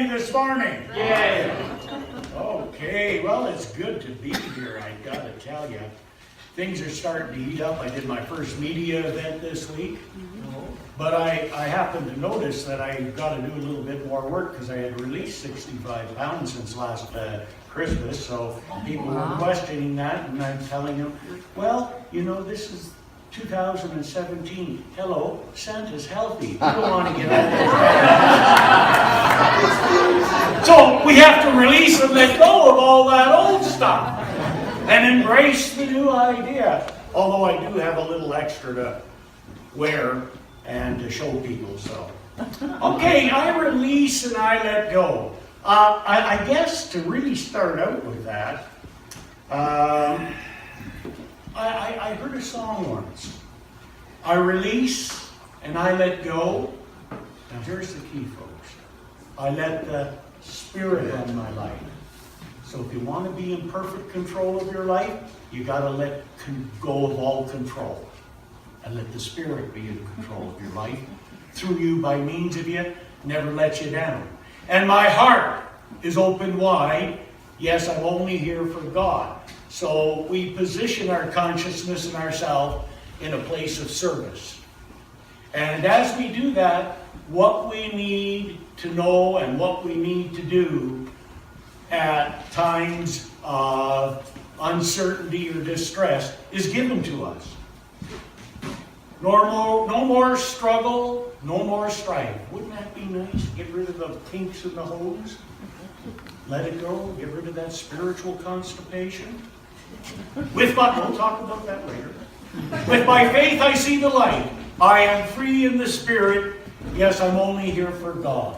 ready this morning? Yeah. Okay, well, it's good to be here, I gotta tell you. Things are starting to heat up. I did my first media event this week. But I happened to notice that I got to do a little bit more work because I had released 65 pounds since last Christmas. So people were questioning that, and I'm telling them, well, you know, this is 2017. Hello, Santa's healthy. You don't want to get out of So we have to release and let go of all that old stuff and embrace the new idea. Although I do have a little extra to wear and to show people, so. Okay, I release and I let go. I guess to really start out with that, I heard a song once. I release and I let go. Now here's the key, folks. I let the Spirit run my life. So if you want to be in perfect control of your life, you got to let go of all control. And let the Spirit be in control of your life, through you, by means of you, never let you down. And my heart is open wide. Yes, I'm only here for God. So we position our consciousness and ourselves in a place of service. And as we do that, what we need to know and what we need to do at times of uncertainty or distress is given to us. No more struggle, no more strife. Wouldn't that be nice? Get rid of the kinks in the hose. Let it go. Get rid of that spiritual constipation. We'll talk about that later. With my faith I see the light. I am free in the Spirit. Yes, I'm only here for God.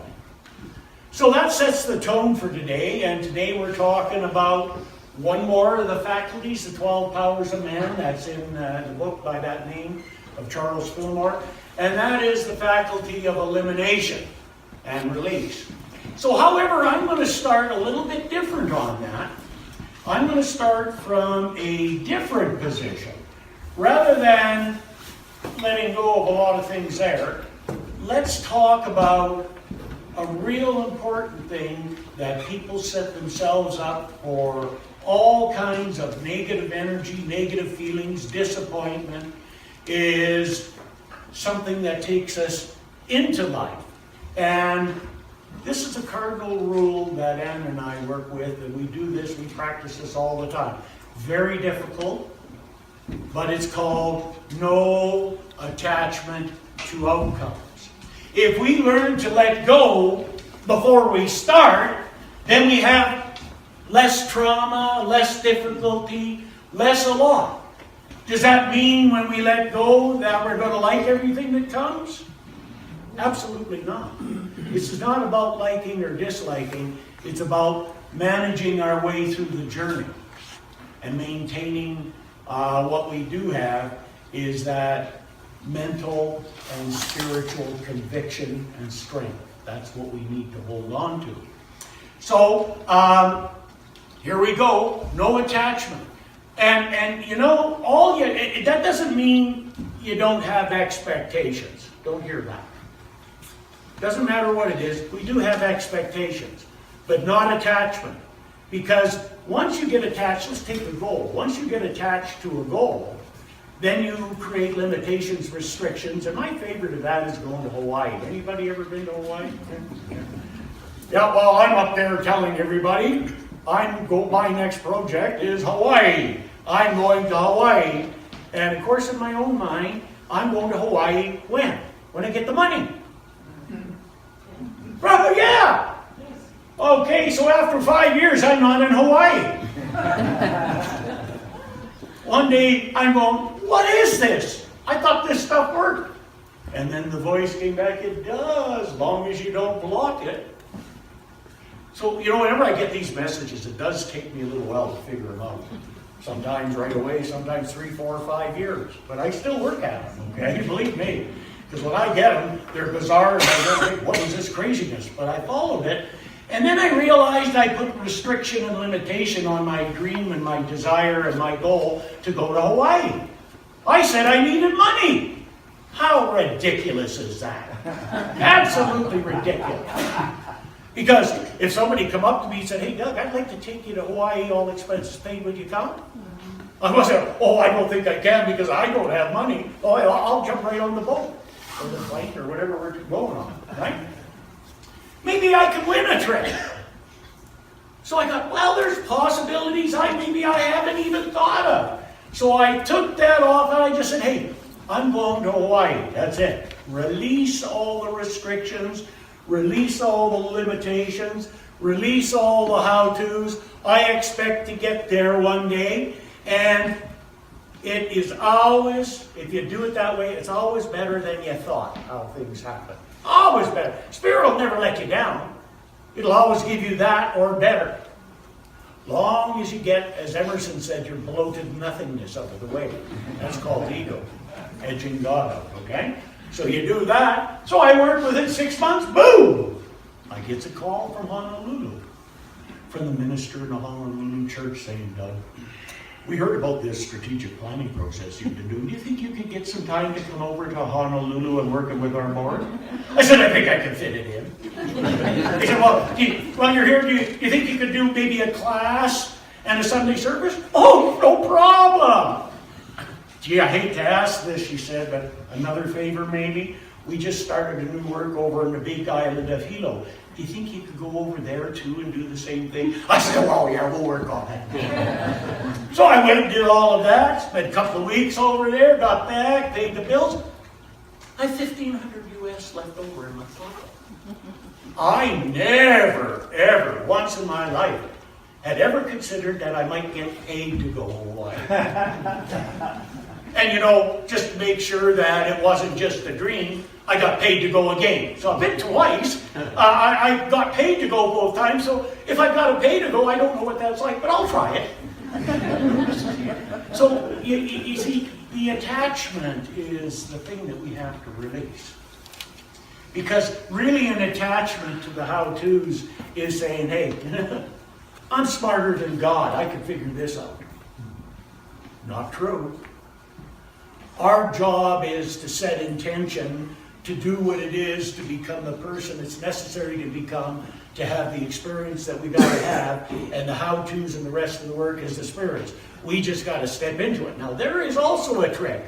So that sets the tone for today. And today we're talking about one more of the faculties, the 12 powers of man. That's in the book by that name of Charles Fillmore, and that is the faculty of elimination and release. So, however, I'm going to start a little bit different on that. I'm going to start from a different position. Rather than letting go of a lot of things there, let's talk about a real important thing that people set themselves up for all kinds of negative energy, negative feelings, disappointment, is something that takes us into life. And this is a cardinal rule that Ann and I work with, and we do this, we practice this all the time. Very difficult, but it's called no attachment to outcomes. If we learn to let go before we start, then we have less trauma, less difficulty, less a lot. Does that mean when we let go that we're going to like everything that comes? Absolutely not. This is not about liking or disliking. It's about managing our way through the journey and maintaining what we do have is that mental and spiritual conviction and strength. That's what we need to hold on to. So, here we go. No attachment. And you know, that doesn't mean you don't have expectations. Don't hear that. Doesn't matter what it is, we do have expectations, but not attachment. Because once you get attached, let's take the goal. Once you get attached to a goal, then you create limitations, restrictions, and my favorite of that is going to Hawaii. Anybody ever been to Hawaii? Yeah, well, I'm up there telling everybody, my next project is Hawaii. I'm going to Hawaii. And of course, in my own mind, I'm going to Hawaii when? When I get the money. Brother, yeah! Okay, so after 5 years, I'm not in Hawaii. One day, I'm going, what is this? I thought this stuff worked. And then the voice came back, it does, as long as you don't block it. So, you know, whenever I get these messages, it does take me a little while to figure them out. Sometimes right away, sometimes 3, 4, 5 years. But I still work at them, okay? Believe me. Because when I get them, they're bizarre, and I don't think, what is this craziness? But I followed it. And then I realized I put restriction and limitation on my dream and my desire and my goal to go to Hawaii. I said I needed money. How ridiculous is that? Absolutely ridiculous. Because if somebody come up to me and said, hey, Doug, I'd like to take you to Hawaii, all expenses paid, would you come? I wasn't, I don't think I can because I don't have money. I'll jump right on the boat or the flight or whatever we're going on, right? Maybe I could win a trip. So I thought, well, there's possibilities maybe I haven't even thought of. So I took that off and I just said, hey, I'm going to Hawaii. That's it. Release all the restrictions. Release all the limitations. Release all the how-tos. I expect to get there one day. And it is always, if you do it that way, it's always better than you thought how things happen. Always better. Spirit will never let you down. It'll always give you that or better. Long as you get, as Emerson said, your bloated nothingness out of the way. That's called ego. Edging God out, okay? So you do that. So I worked with it 6 months. Boom! I get a call from Honolulu. From the minister in the Honolulu church saying, Doug, we heard about this strategic planning process you've been doing. Do you think you could get some time to come over to Honolulu and work with our board? I said, I think I can fit it in. He said, well, while you're here, do you think you could do maybe a class and a Sunday service? Oh, no problem. Gee, I hate to ask this, she said, but another favor maybe. We just started a new work over in the big island of Hilo. Do you think you could go over there too and do the same thing? I said, oh yeah, we'll work on it. So I went and did all of that, spent a couple of weeks over there, got back, paid the bills. I had $1,500 US left over in my pocket. I never, ever, once in my life, had ever considered that I might get paid to go to Hawaii. And just to make sure that it wasn't just a dream, I got paid to go again. So I've been twice. I got paid to go both times. So if I got a pay to go, I don't know what that's like, but I'll try it. So you see, the attachment is the thing that we have to release. Because really an attachment to the how-tos is saying, hey, I'm smarter than God. I can figure this out. Not true. Our job is to set intention to do what it is to become the person it's necessary to become, to have the experience that we got to have, and the how-tos and the rest of the work is the spirits. We just got to step into it. Now, there is also a trick,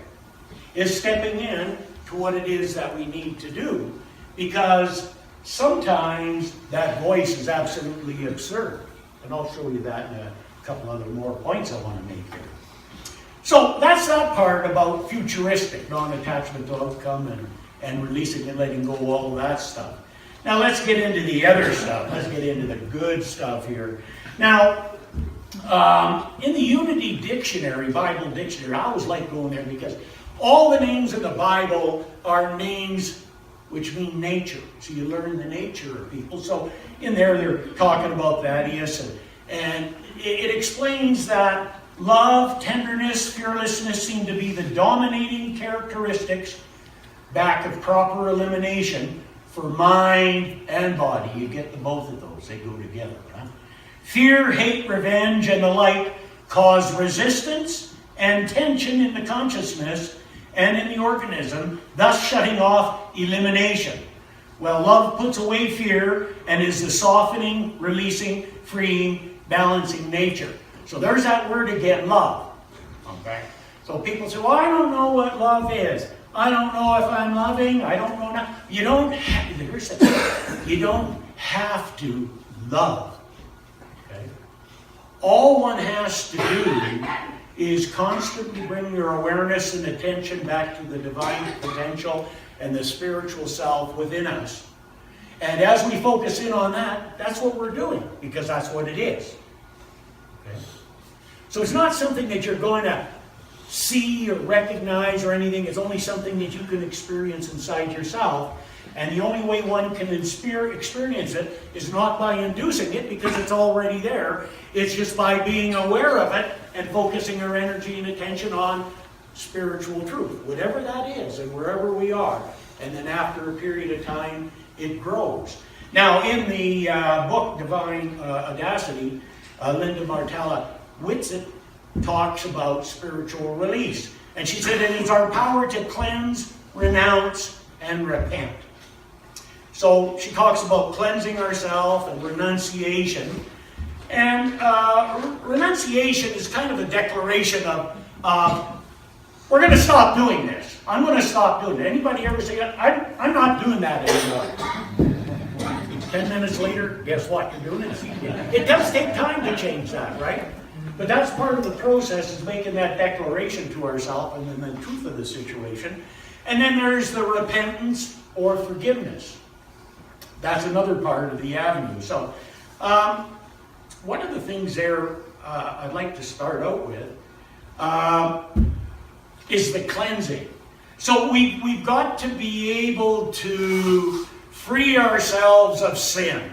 is stepping in to what it is that we need to do, because sometimes that voice is absolutely absurd. And I'll show you that in a couple other more points I want to make here. So that's that part about futuristic, non-attachment to outcome and releasing and letting go of all of that stuff. Now let's get into the other stuff. Let's get into the good stuff here. Now, in the Unity Dictionary, Bible Dictionary, I always like going there because all the names in the Bible are names which mean nature. So you learn the nature of people. So in there they're talking about Thaddeus, and it explains that love, tenderness, fearlessness seem to be the dominating characteristics back of proper elimination for mind and body. You get the both of those. They go together. Huh? Fear, hate, revenge, and the like cause resistance and tension in the consciousness and in the organism, thus shutting off elimination. Well, love puts away fear and is the softening, releasing, freeing, balancing nature. So there's that word again, love. Okay? So people say, well, I don't know what love is. I don't know if I'm loving. I don't know now. You don't have to love. Okay? All one has to do is constantly bring your awareness and attention back to the divine potential and the spiritual self within us. And as we focus in on that, that's what we're doing, because that's what it is. Okay? So it's not something that you're going to see or recognize or anything. It's only something that you can experience inside yourself. And the only way one can experience it is not by inducing it, because it's already there. It's just by being aware of it and focusing our energy and attention on spiritual truth, whatever that is and wherever we are. And then after a period of time, it grows. Now, in the book Divine Audacity, Linda Martella Whitsitt talks about spiritual release. And she said it is our power to cleanse, renounce, and repent. So she talks about cleansing ourselves and renunciation. And renunciation is kind of a declaration of, we're going to stop doing this. I'm going to stop doing it. Anybody ever say, I'm not doing that anymore? 10 minutes later, guess what? You're doing it. It does take time to change that, right? But that's part of the process, is making that declaration to ourselves and then the truth of the situation. And then there's the repentance or forgiveness. That's another part of the avenue. So, one of the things there I'd like to start out with is the cleansing. So we've got to be able to free ourselves of sin.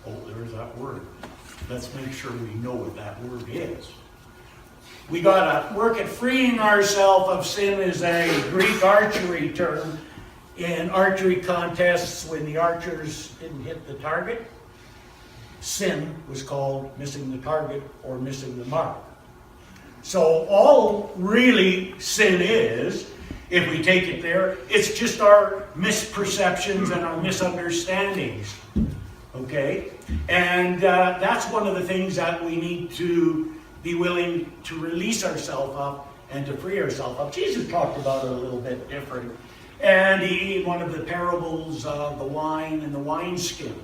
Oh, there's that word. Let's make sure we know what that word is. We got to work at freeing ourselves of sin is a Greek archery term. In archery contests, when the archers didn't hit the target, sin was called missing the target or missing the mark. So all really sin is, if we take it there, it's just our misperceptions and our misunderstandings. Okay? And that's one of the things that we need to be willing to release ourselves of and to free ourselves of. Jesus talked about it a little bit different. And one of the parables of the wine and the wineskin.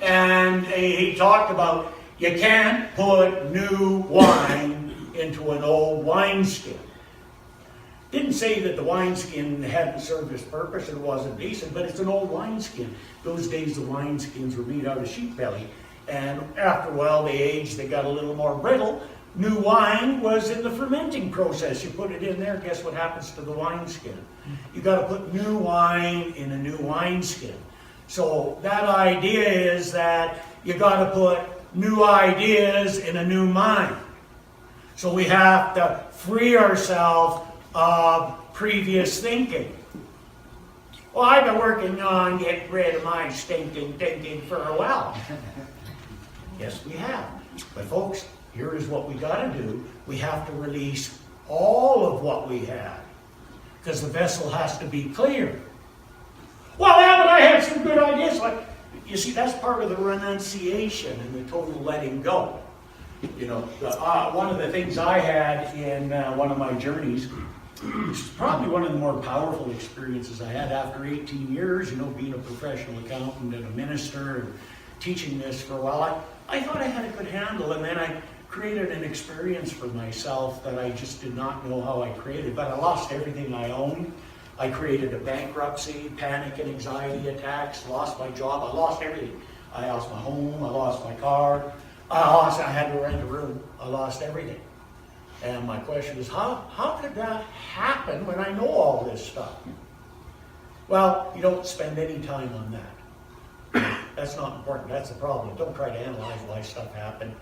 And he talked about, you can't put new wine into an old wineskin. Didn't say that the wineskin hadn't served its purpose and wasn't decent, but it's an old wineskin. Those days the wineskins were made out of sheep belly. And after a while they aged, they got a little more brittle. New wine was in the fermenting process. You put it in there, guess what happens to the wineskin? You got to put new wine in a new wineskin. So that idea is that you got to put new ideas in a new mind. So we have to free ourselves of previous thinking. Well, I've been working on getting rid of my stinking thinking for a while. Yes, we have. But folks, here is what we got to do. We have to release all of what we had, because the vessel has to be clear. Well, yeah, but I had some good ideas. Like, you see, that's part of the renunciation and the total letting go. You know, one of the things I had in one of my journeys, which is probably one of the more powerful experiences I had after 18 years, you know, being a professional accountant and a minister and teaching this for a while. I thought I had a good handle, and then I created an experience for myself that I just did not know how I created, but I lost everything I owned. I created a bankruptcy, panic and anxiety attacks, lost my job, I lost everything. I lost my home, I lost my car, I had to rent a room, I lost everything. And my question is, how could that happen when I know all this stuff? Well, you don't spend any time on that. That's not important, that's the problem. Don't try to analyze why stuff happened.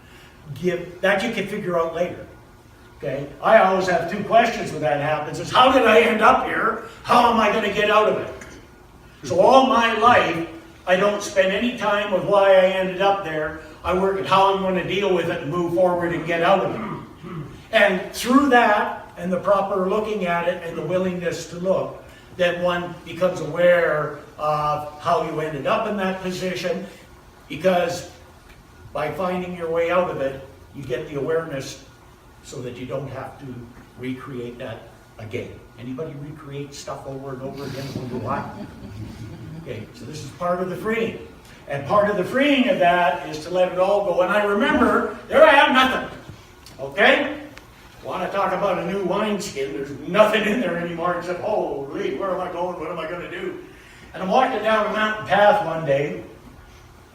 That you can figure out later. Okay? I always have two questions when that happens. Is how did I end up here? How am I going to get out of it? So all my life, I don't spend any time with why I ended up there. I work at how I'm going to deal with it and move forward and get out of it. And through that, and the proper looking at it and the willingness to look, then one becomes aware of how you ended up in that position, because by finding your way out of it, you get the awareness so that you don't have to recreate that again. Anybody recreate stuff over and over again? Wonder why? Okay, so this is part of the freeing. And part of the freeing of that is to let it all go. And I remember, there I have nothing. Okay? Want to talk about a new wineskin? There's nothing in there anymore except, holy, where am I going? What am I going to do? And I'm walking down a mountain path one day,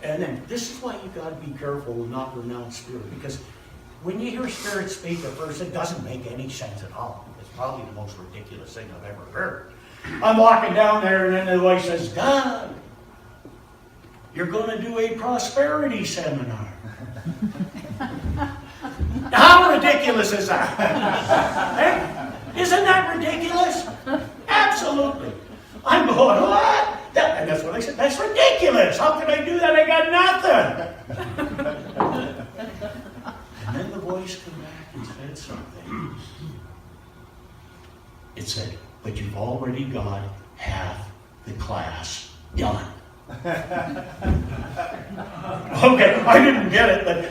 and then this is why you got to be careful and not renounce spirit, because when you hear spirit speak at first, it doesn't make any sense at all. It's probably the most ridiculous thing I've ever heard. I'm walking down there, and then the voice says, God, you're going to do a prosperity seminar. How ridiculous is that? Hey? Isn't that ridiculous? Absolutely. I'm going, what? And that's what I said. That's ridiculous. How can I do that? I got nothing. And then the voice came back and said something. It said, but you've already got half the class done. Okay, I didn't get it, but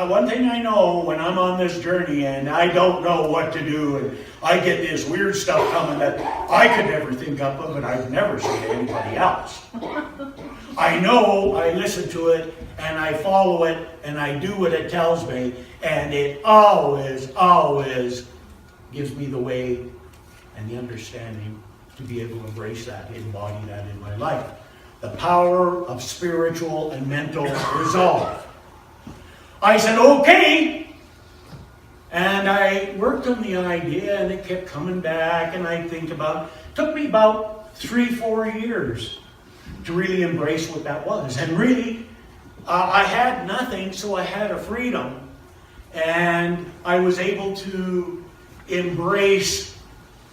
one thing I know when I'm on this journey and I don't know what to do, and I get this weird stuff coming that I could never think up of, and I'd never say to anybody else. I know, I listen to it, and I follow it, and I do what it tells me, and it always gives me the way and the understanding to be able to embrace that, embody that in my life. The power of spiritual and mental resolve. I said, okay. And I worked on the idea, and it kept coming back, and I think about it. Took me about 3-4 years to really embrace what that was. And really, I had nothing, so I had a freedom. And I was able to embrace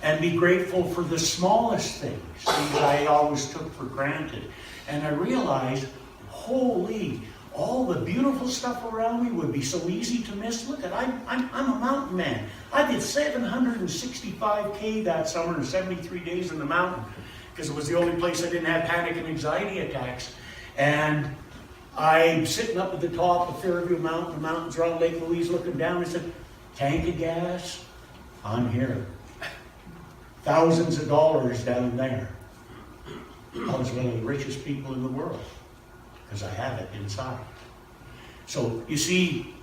and be grateful for the smallest things I always took for granted. And I realized, holy, all the beautiful stuff around me would be so easy to miss. Look at, I'm a mountain man. I did 765K that summer in 73 days in the mountain, because it was the only place I didn't have panic and anxiety attacks. And I'm sitting up at the top of Fairview Mountain, the mountains around Lake Louise, looking down. I said, tank of gas, I'm here. Thousands of dollars down there. I was one of the richest people in the world because I have it inside. So you see,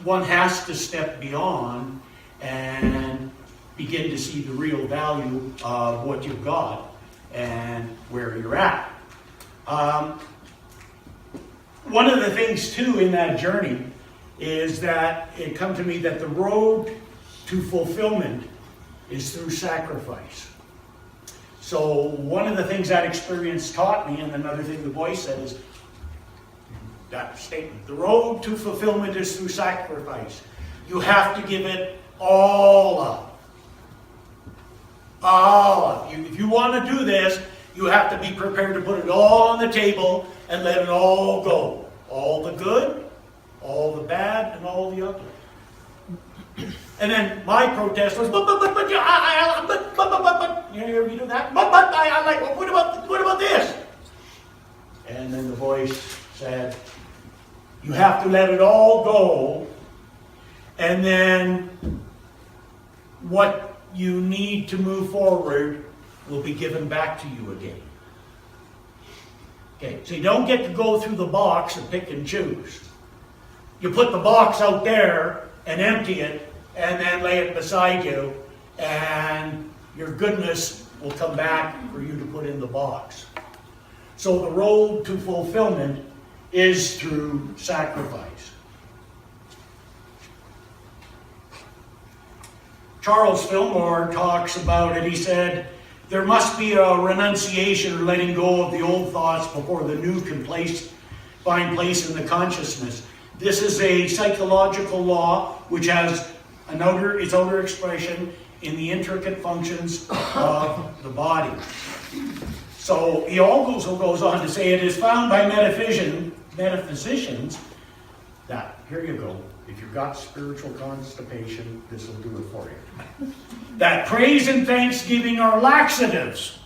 one has to step beyond and begin to see the real value of what you've got and where you're at. One of the things too in that journey is that it come to me that the road to fulfillment is through sacrifice. So one of the things that experience taught me, and another thing the boy said, is that statement. The road to fulfillment is through sacrifice. You have to give it all up. All up. If you want to do this, you have to be prepared to put it all on the table and let it all go. All the good, all the bad, and all the ugly. And then my protest was, but, you ever do that? But, I like, well, what about this? And then the voice said, you have to let it all go, and then what you need to move forward will be given back to you again. Okay, so you don't get to go through the box and pick and choose. You put the box out there and empty it, and then lay it beside you, and your goodness will come back for you to put in the box. So the road to fulfillment is through sacrifice. Charles Fillmore talks about it. He said, there must be a renunciation or letting go of the old thoughts before the new can find place in the consciousness. This is a psychological law which has its outer expression in the intricate functions of the body. So he also goes on to say it is found by metaphysicians that, here you go, if you've got spiritual constipation, this will do it for you. That praise and thanksgiving are laxatives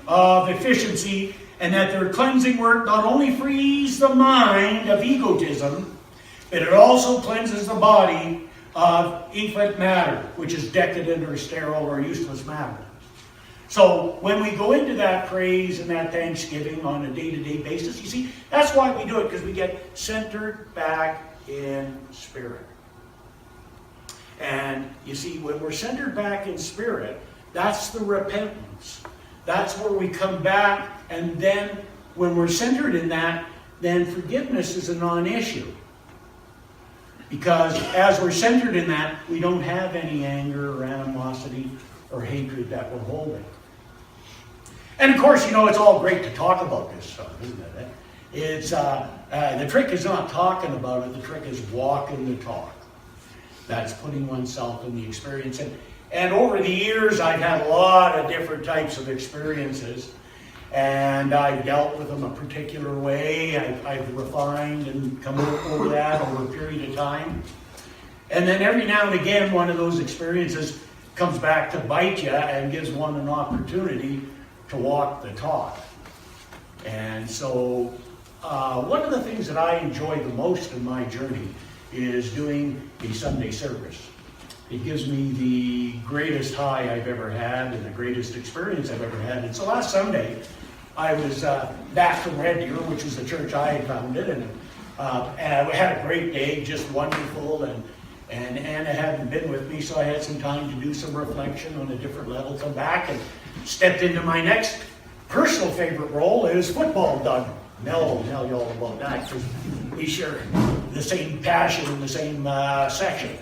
of efficiency, and that their cleansing work not only frees the mind of egotism, but it also cleanses the body of effete matter, which is decadent or sterile or useless matter. So when we go into that praise and that thanksgiving on a day-to-day basis, you see, that's why we do it, because we get centered back in spirit. And you see, when we're centered back in spirit, that's the repentance. That's where we come back, and then when we're centered in that, then forgiveness is a non-issue. Because as we're centered in that, we don't have any anger or animosity or hatred that we're holding. And of course, it's all great to talk about this stuff, isn't it? It's the trick is not talking about it. The trick is walking the talk. That's putting oneself in the experience. And over the years, I've had a lot of different types of experiences. And I've dealt with them a particular way. I've refined and come over that over a period of time. And then every now and again, one of those experiences comes back to bite you and gives one an opportunity to walk the talk. And so one of the things that I enjoy the most in my journey is doing a Sunday service. It gives me the greatest high I've ever had and the greatest experience I've ever had. And so last Sunday, I was back from Red Deer, which was the church I had founded, and I had a great day, just wonderful, and Anna hadn't been with me, so I had some time to do some reflection on a different level, come back and stepped into my next personal favorite role is football, Doug. Mel will tell you all about that, because we share the same passion in the same section.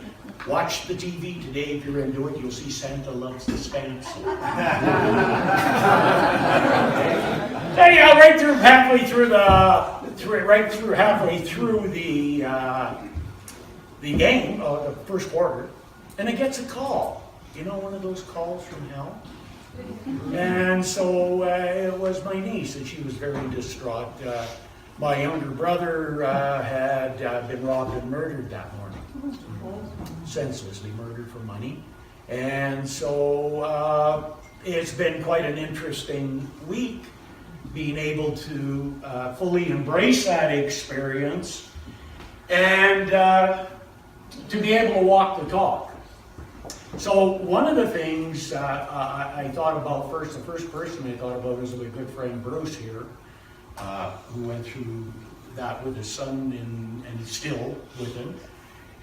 Watch the TV today if you're into it. You'll see Santa loves the stamps. Anyhow, halfway through the game, the first quarter, and it gets a call. You know, one of those calls from hell. And so it was my niece, and she was very distraught. My younger brother had been robbed and murdered that morning. Senselessly murdered for money. And so it's been quite an interesting week being able to fully embrace that experience and to be able to walk the talk. So one of the things I thought about first, the first person I thought about was my good friend Bruce here, who went through that with his son and still with him.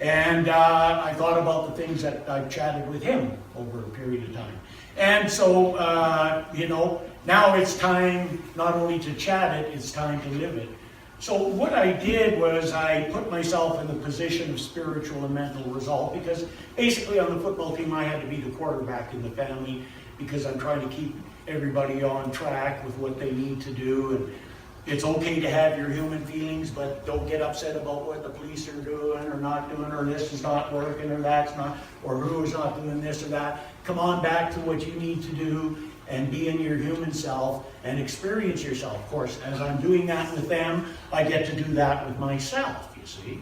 And I thought about the things that I've chatted with him over a period of time. And so, now it's time not only to chat it, it's time to live it. So what I did was I put myself in the position of spiritual and mental resolve, because basically on the football team I had to be the quarterback in the family, because I'm trying to keep everybody on track with what they need to do. And it's okay to have your human feelings, but don't get upset about what the police are doing or not doing, or this is not working, or that's not, or who is not doing this or that. Come on back to what you need to do and be in your human self and experience yourself. Of course, as I'm doing that with them, I get to do that with myself, you see.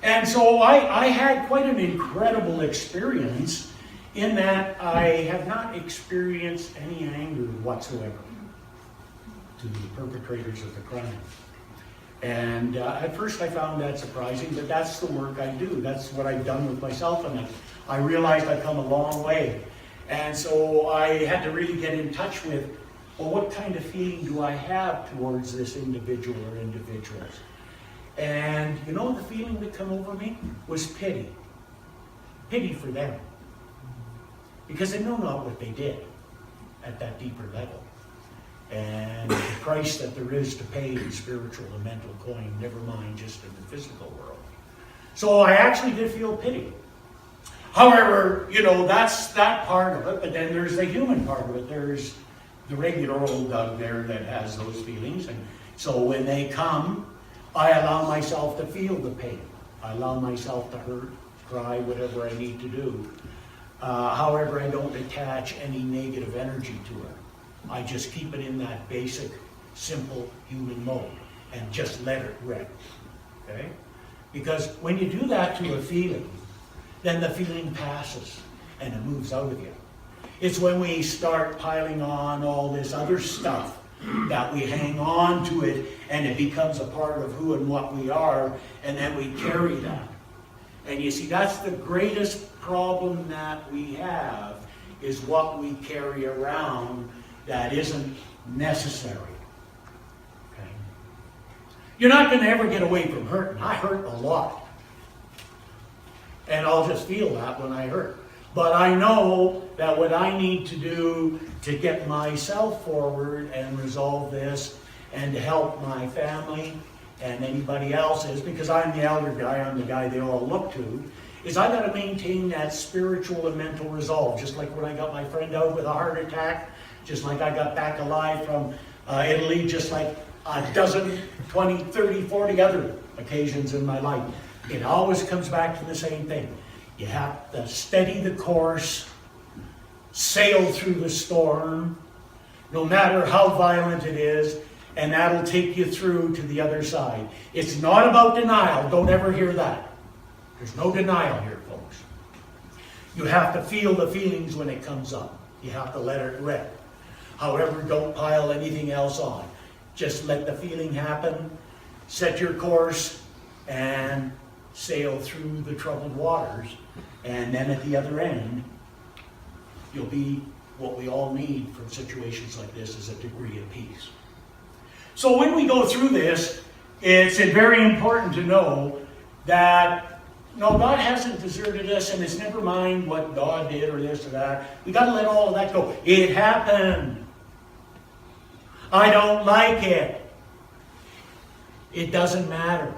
And so I had quite an incredible experience in that I have not experienced any anger whatsoever to the perpetrators of the crime. And at first I found that surprising, but that's the work I do. That's what I've done with myself, and I realized I've come a long way. And so I had to really get in touch with, well, what kind of feeling do I have towards this individual or individuals? And you know, the feeling that came over me was pity. Pity for them. Because they know not what they did at that deeper level. And the price that there is to pay in spiritual and mental coin, never mind just in the physical world. So I actually did feel pity. However, that's that part of it, but then there's the human part of it. There's the regular old Doug there that has those feelings. And so when they come, I allow myself to feel the pain. I allow myself to hurt, cry, whatever I need to do. However, I don't attach any negative energy to it. I just keep it in that basic, simple human mode and just let it rip. Okay? Because when you do that to a feeling, then the feeling passes and it moves out of you. It's when we start piling on all this other stuff that we hang on to it, and it becomes a part of who and what we are, and then we carry that. And you see, that's the greatest problem that we have, is what we carry around that isn't necessary. Okay? You're not going to ever get away from hurting. I hurt a lot. And I'll just feel that when I hurt. But I know that what I need to do to get myself forward and resolve this and to help my family and anybody else is, because I'm the elder guy, I'm the guy they all look to, is I got to maintain that spiritual and mental resolve. Just like when I got my friend out with a heart attack, just like I got back alive from Italy, just like a dozen, 20, 30, 40 other occasions in my life. It always comes back to the same thing. You have to steady the course, sail through the storm, no matter how violent it is, and that'll take you through to the other side. It's not about denial. Don't ever hear that. There's no denial here, folks. You have to feel the feelings when it comes up. You have to let it rip. However, don't pile anything else on. Just let the feeling happen, set your course, and sail through the troubled waters. And then at the other end, you'll be what we all need from situations like this, is a degree of peace. So when we go through this, it's very important to know that no, God hasn't deserted us, and it's never mind what God did or this or that. We got to let all of that go. It happened. I don't like it. It doesn't matter.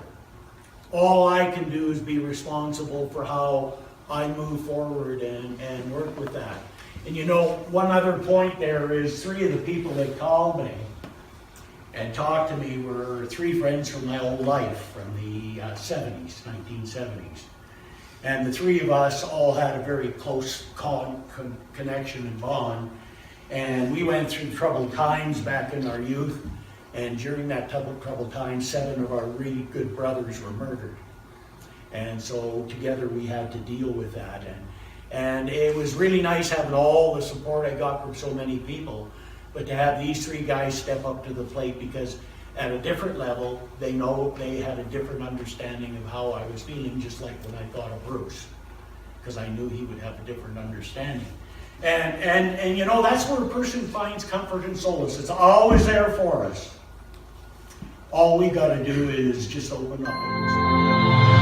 All I can do is be responsible for how I move forward and work with that. And you know, one other point there is 3 of the people that called me and talked to me were 3 friends from my old life, from the 1970s. And the 3 of us all had a very close connection and bond. And we went through troubled times back in our youth. And during that troubled time, 7 of our really good brothers were murdered. And so together we had to deal with that. And it was really nice having all the support I got from so many people. But to have these 3 guys step up to the plate, because at a different level, they know they had a different understanding of how I was feeling, just like when I thought of Bruce, because I knew he would have a different understanding. And you know, that's where a person finds comfort and solace. It's always there for us. All we got to do is just open up and